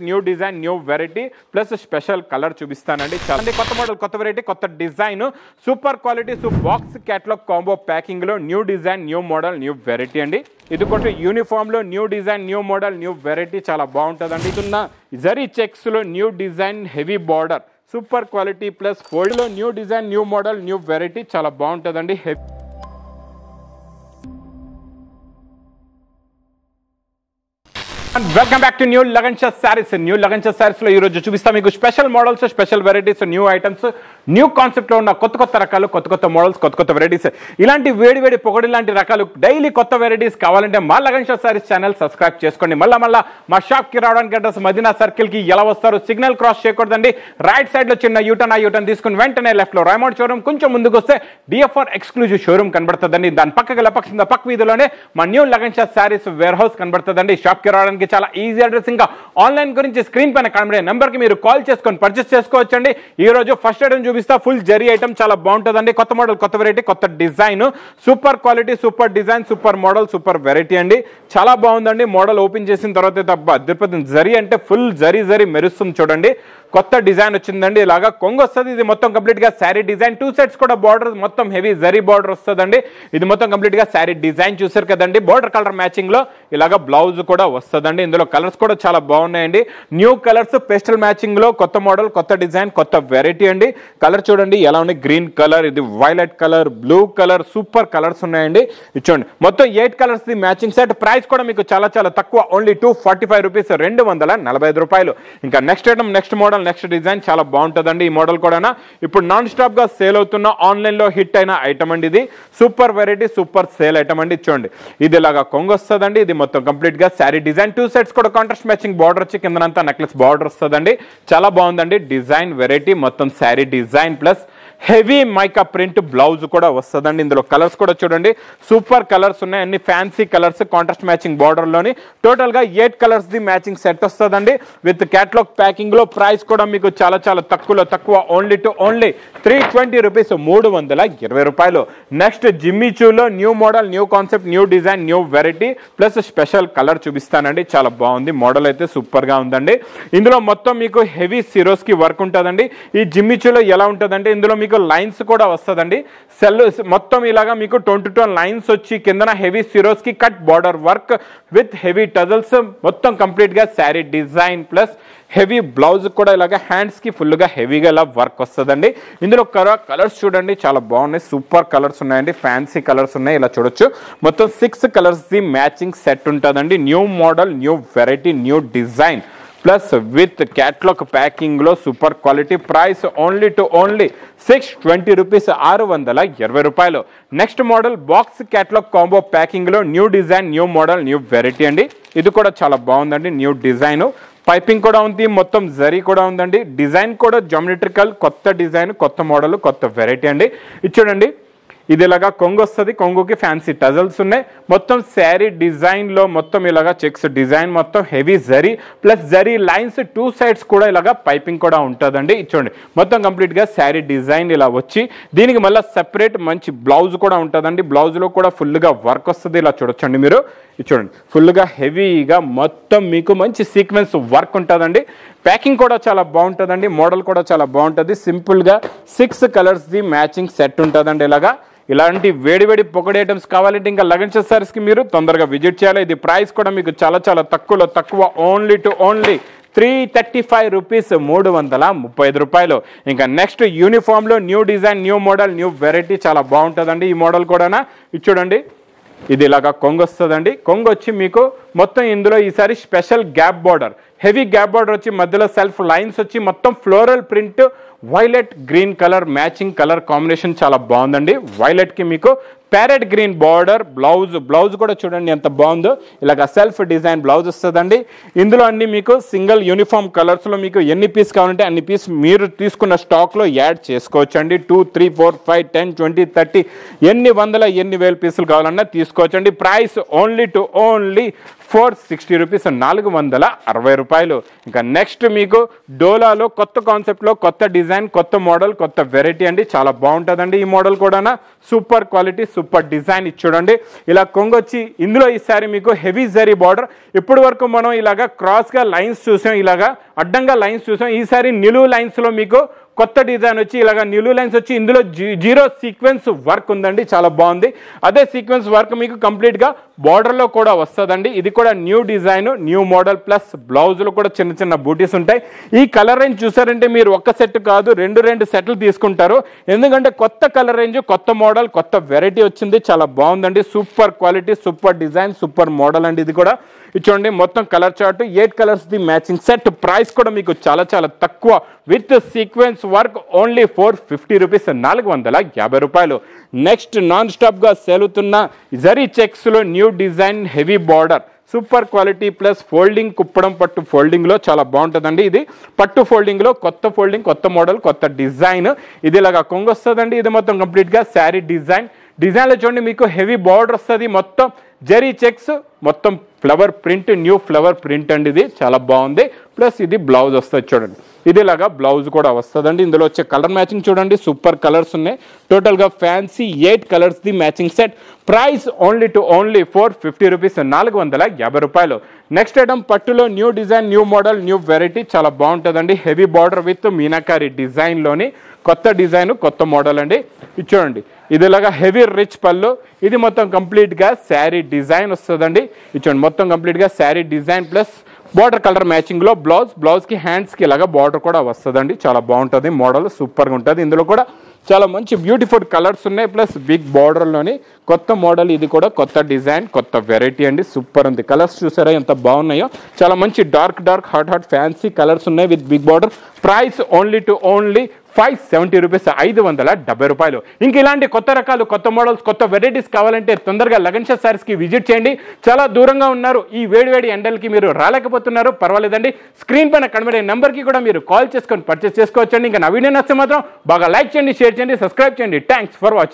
New design new variety plus special colour చూపిస్తానండి. చాలా కొత్త మోడల్ కొత్త వెరైటీ కొత్త design super quality box catalogue combo packing లో new design new model new variety అండి. ఇది కూడా యూనిఫామ్ లో new design new model new variety చాలా బాగుంటుందండి. ఇదున్న జరీ చెక్స్ లో new design heavy border super quality plus fold లో new design new model new variety చాలా బాగుంటుందండి. Welcome back to new Lagan Shah saris. New Lagan Shah saris లో ఈ రోజు చూపిస్తా మీకు special models special varieties new items new concept లో ఉన్న కొత్త కొత్త రకాలు కొత్త కొత్త మోడల్స్ కొత్త కొత్త వెరైటీస్ ఇలాంటి వేడి వేడి పొగడి లాంటి రకాలు డైలీ కొత్త వెరైటీస్ కావాలంటే మా లగన్ షా సారీస్ ఛానల్ సబ్స్క్రైబ్ చేసుకోండి. మళ్ళా మా షాప్ కి రావడానికి అడ్రస్ మదీనా సర్కిల్ కి ఎలా వస్తారు సిగ్నల్ క్రాస్ చేయకూడదండి. రైట్ సైడ్ లో చిన్న యూటర్న్ ఆ యూటర్న్ తీసుకుని వెంటనే లెఫ్ట్ లో రైమౌండ్ షోరూమ్ కొంచెం ముందుకు వస్తే డిఎఫ్ఆర్ ఎక్స్క్లూజివ్ షోరూమ్ కనబడుతుందండి. దాని పక్కకి పక్క వీధిలోనే మా new Lagan Shah saris warehouse కనబడుతుందండి. షాప్ కి రావడానికి చాలా ఈజీ అడ్రస్. ఇంకా ఆన్లైన్ గురించి స్క్రీన్ పైన కనబడే నెంబర్ కి మీరు కాల్ చేసుకొని పర్చేస్ చేసుకోవచ్చండి. ఈ రోజు ఫస్ట్ ఐటమ్ చూపిస్తా ఫుల్ జరీ ఐటమ్ చాలా బాగుంటుందండి. కొత్త మోడల్ కొత్త వెరైటీ కొత్త design super quality super design super model super variety అండి. చాలా బాగుందండి. మోడల్ ఓపెన్ చేసిన తర్వాత అద్భుతం జరీ అంటే ఫుల్ జరీ మెరుస్తుంది చూడండి. కొత్త డిజైన్ వచ్చిందండి. ఇలాగా కొంగు వస్తుంది. ఇది మొత్తం కంప్లీట్ గా శారీ డిజైన్ 2 సెట్స్ కూడా బార్డర్ మొత్తం హెవీ జరీ బార్డర్ వస్తుందండి. ఇది మొత్తం కంప్లీట్ గా శారీ డిజైన్ చూసారు కదండి. బార్డర్ కలర్ మ్యాచింగ్ లో ఇలాగా బ్లౌజ్ కూడా వస్తుందండి. ఇందులో కలర్స్ కూడా చాలా బాగున్నాయండి. న్యూ కలర్స్ పెస్టల్ మ్యాచింగ్ లో కొత్త మోడల్ కొత్త డిజైన్ కొత్త వెరైటీ అండి. కలర్ చూడండి ఎలా ఉంది. గ్రీన్ కలర్ ఇది violet colour blue colour super colours ఉన్నాయండి. చూడండి మొత్తం 8 colours the matching set. Price కూడా మీకు చాలా చాలా తక్కువ ఓన్లీ 245 రూపీస్ 245 రూపాయలు. ఇంకా next item next model next design చాలా బాగుంటుందండి. ఈ మోడల్ కూడా ఇప్పుడు నాన్ స్టాప్ గా సేల్ అవుతున్న ఆన్లైన్ లో హిట్ అయిన ఐటమ్ అండి. ఇది super variety super sale item అండి. చూడండి ఇది ఇలాగా కొంగు వస్తుందండి. ఇది మొత్తం కంప్లీట్ గా శారీ డిజైన్ 2 సెట్స్ కూడా కాంట్రాస్ట్ మ్యాచింగ్ బార్డర్ వచ్చి కిందనంతా నెక్లెస్ బార్డర్ వస్తుందండి. చాలా బాగుందండి. డిజైన్ వెరైటీ మొత్తం sari design plus heavy mica print blouse కూడా వస్తుందండి. ఇందులో కలర్స్ కూడా చూడండి సూపర్ కలర్స్ ఉన్నాయి. అన్ని fancy colours contrast matching border లోని టోటల్ గా 8 కలర్స్ ది మ్యాచింగ్ సెట్ వస్తుందండి. విత్ క్యాటలాగ్ ప్యాకింగ్ లో ప్రైస్ కూడా మీకు చాలా చాలా తక్కువ ఓన్లీ 320 రూపీస్ 320 రూపాయలు. నెక్స్ట్ జిమ్మీ చూలో new model new concept new design new variety plus special colour చూపిస్తానండి. చాలా బాగుంది. మోడల్ అయితే సూపర్ గా ఉందండి. ఇందులో మొత్తం మీకు హెవీ సిరోస్ కి వర్క్ ఉంటుందండి. ఈ జిమ్మీ చూలో ఎలా ఉంటుందంటే ఇందులో మీకు లైన్స్ కూడా వస్తుందండి. సెల్ మొత్తం ఇలాగా మీకు 22 లైన్స్ వచ్చి కిందన హెవీ సిరోస్ కి cut border work with heavy tassels మొత్తం కంప్లీట్ గా sari design plus heavy blouse కూడా ఇలాగా హ్యాండ్స్ కి ఫుల్ గా హెవీగా ఇలా వర్క్ వస్తుందండి. ఇందులో కలర్స్ చూడండి చాలా బాగున్నాయి. సూపర్ కలర్స్ ఉన్నాయండి. ఫ్యాన్సీ కలర్స్ ఉన్నాయి. ఇలా చూడొచ్చు మొత్తం 6 కలర్స్ ది మ్యాచింగ్ సెట్ ఉంటుందండి. New model new variety new design plus with catalogue packing లో super quality. Price only 620 rupees 620 రూపాయలు. Next model box catalogue combo packing లో new design new model new variety అండి. ఇది కూడా చాలా బాగుందండి. New design piping కూడా ఉంది. మొత్తం జరీ కూడా ఉందండి. డిజైన్ కూడా జామెట్రికల్ కొత్త డిజైన్ కొత్త మోడల్ కొత్త వెరైటీ అండి. ఇది చూడండి ఇది ఇలాగా కొంగు వస్తుంది. కొంగుకి ఫ్యాన్సీ టజల్స్ ఉన్నాయి. మొత్తం శారీ డిజైన్ లో మొత్తం ఇలాగా చెక్స్ డిజైన్ మొత్తం heavy zari plus zari lines 2 sides కూడా ఇలాగా పైపింగ్ కూడా ఉంటుందండి. చూడండి మొత్తం కంప్లీట్ గా శారీ డిజైన్ ఇలా వచ్చి దీనికి మళ్ళీ సెపరేట్ మంచి బ్లౌజ్ కూడా ఉంటుందండి. బ్లౌజ్ లో కూడా ఫుల్ గా వర్క్ వస్తుంది. ఇలా చూడొచ్చండి మీరు. ఇది చూడండి ఫుల్ గా హెవీగా మొత్తం మీకు మంచి సీక్వెన్స్ వర్క్ ఉంటుందండి. ప్యాకింగ్ కూడా చాలా బాగుంటుందండి. మోడల్ కూడా చాలా బాగుంటుంది. సింపుల్ గా 6 కలర్స్ ది మ్యాచింగ్ సెట్ ఉంటుందండి. ఇలాంటి వేడి పొగడి ఐటమ్స్ కావాలంటే ఇంకా లగన్ షా సారీస్ కి మీరు తొందరగా విజిట్ చేయాలి. ఇది ప్రైస్ కూడా మీకు చాలా చాలా తక్కువ ఓన్లీ 335 రూపీస్ 335 రూపాయలు. ఇంకా నెక్స్ట్ యూనిఫామ్ లో new design new model new variety చాలా బాగుంటుందండి. ఈ మోడల్ కూడా ఇది చూడండి ఇది ఇలాగా కొంగు వస్తుందండి. కొంగు వచ్చి మీకు మొత్తం ఇందులో ఈసారి special gap border heavy gap border వచ్చి మధ్యలో సెల్ఫ్ లైన్స్ వచ్చి మొత్తం floral print violet green colour matching colour combination చాలా బాగుందండి. వైలెట్ కి మీకు ప్యారెట్ గ్రీన్ బార్డర్ బ్లౌజ్ కూడా చూడండి ఎంత బాగుందో. ఇలాగ సెల్ఫ్ డిజైన్ బ్లౌజ్ వస్తుందండి. ఇందులో అన్ని మీకు సింగిల్ యూనిఫామ్ కలర్స్ లో మీకు ఎన్ని పీస్ కావాలంటే అన్ని పీస్ మీరు తీసుకున్న స్టాక్ లో యాడ్ చేసుకోవచ్చు అండి. 2, 3, 4, 5, 10, 20, 30 ఎన్ని వేల పీసులు కావాలన్నా తీసుకోవచ్చండి. ప్రైస్ ఓన్లీ 460 రూపీస్, 460 రూపాయలు. ఇంకా నెక్స్ట్ మీకు డోలాలో కొత్త కాన్సెప్ట్లో కొత్త డిజైన్, కొత్త మోడల్, కొత్త వెరైటీ అండి. చాలా బాగుంటుందండి ఈ మోడల్ కూడా. సూపర్ క్వాలిటీ, సూపర్ డిజైన్ చూడండి. ఇలా కొంగొచ్చి ఇందులో ఈసారి మీకు హెవీ జరీ బార్డర్. ఇప్పటి వరకు మనం ఇలాగా క్రాస్గా లైన్స్ చూసాం, ఇలాగా అడ్డంగా లైన్స్ చూసాం. ఈసారి నిలువు లైన్స్లో మీకు కొత్త డిజైన్ వచ్చి ఇలాగ నిలువు లైన్స్ వచ్చి ఇందులో జీరో సీక్వెన్స్ వర్క్ ఉందండి. చాలా బాగుంది. అదే సీక్వెన్స్ వర్క్ మీకు కంప్లీట్గా బార్డర్లో కూడా వస్తుందండి. ఇది కూడా new design, new model, plus బ్లౌజ్లో కూడా చిన్న చిన్న బూటీస్ ఉంటాయి. ఈ కలర్ రేంజ్ చూసారంటే మీరు ఒక్క సెట్ కాదు, రెండు సెట్లు తీసుకుంటారు. ఎందుకంటే కొత్త కలర్ రేంజ్, కొత్త మోడల్, కొత్త వెరైటీ వచ్చింది. చాలా బాగుందండి. Super quality, super design, super model అండి. ఇది కూడా చూడండి మొత్తం colour chart, 8 colours the matching set. Price కూడా మీకు చాలా చాలా తక్కువ with sequins work, only 450 rupees, 450 రూపాయలు. నెక్స్ట్ నాన్ స్టాప్గా సేలుతున్న జరీ చెక్స్లో new design heavy border, super quality plus folding, కుప్పడం పట్టు ఫోల్డింగ్లో చాలా బాగుంటుందండి. ఇది పట్టు ఫోల్డింగ్లో కొత్త ఫోల్డింగ్, కొత్త మోడల్, కొత్త డిజైన్. ఇది ఇలాగా కొంగు వస్తుందండి. ఇది మొత్తం కంప్లీట్గా శారీ డిజైన్లో చూడండి మీకు హెవీ బార్డర్ వస్తుంది. మొత్తం జరీ చెక్స్, మొత్తం flower print, new flower print అండి. ఇది చాలా బాగుంది. ప్లస్ ఇది బ్లౌజ్ వస్తుంది చూడండి. ఇది ఇలాగా బ్లౌజ్ కూడా వస్తుందండి. ఇందులో వచ్చే కలర్ మ్యాచింగ్ చూడండి, సూపర్ కలర్స్ ఉన్నాయి. టోటల్గా fancy 8 colours the matching set. Price only 450 rupees, 450 రూపాయలు. నెక్స్ట్ ఐటమ్ పట్టులో new design, new model, new variety. చాలా బాగుంటుందండి. హెవీ బార్డర్ విత్ మీనాకారి డిజైన్లోని కొత్త డిజైన్, కొత్త మోడల్ అండి. ఇది చూడండి. ఇది ఇలాగా హెవీ రిచ్ పళ్ళు. ఇది మొత్తం కంప్లీట్గా శారీ డిజైన్ వస్తుందండి. ఇది చూడండి మొత్తం కంప్లీట్గా sari design plus border colour మ్యాచింగ్లో బ్లౌజ్కి హ్యాండ్స్కి ఇలాగా బార్డర్ కూడా వస్తుందండి. చాలా బాగుంటుంది మోడల్, సూపర్గా ఉంటుంది. ఇందులో కూడా చాలా మంచి బ్యూటిఫుల్ కలర్స్ ఉన్నాయి. ప్లస్ బిగ్ బార్డర్లోని కొత్త మోడల్. ఇది కూడా కొత్త డిజైన్, కొత్త వెరైటీ అండి. సూపర్ ఉంది. కలర్స్ చూసారా ఎంత బాగున్నాయో. చాలా మంచి డార్క్ హాట్ ఫ్యాన్సీ కలర్స్ ఉన్నాయి with big border. Price only 570 rupees, 570 రూపాయలు. ఇంక ఇలాంటి కొత్త రకాలు, కొత్త మోడల్స్, కొత్త వెరైటీస్ కావాలంటే తొందరగా లగన్ షా శారీస్కి విజిట్ చేయండి. చాలా దూరంగా ఉన్నారు, ఈ వేడి ఎండలకి మీరు రాలేకపోతున్నారు, పర్వాలేదండి. స్క్రీన్ పైన కనబడే నెంబర్కి కూడా మీరు కాల్ చేసుకొని పర్చేస్ చేసుకోవచ్చండి. ఇంకా నా వీడియో నచ్చితే మాత్రం బాగా లైక్ చేయండి, షేర్ చేయండి, సబ్స్క్రైబ్ చేయండి. Thanks for watching.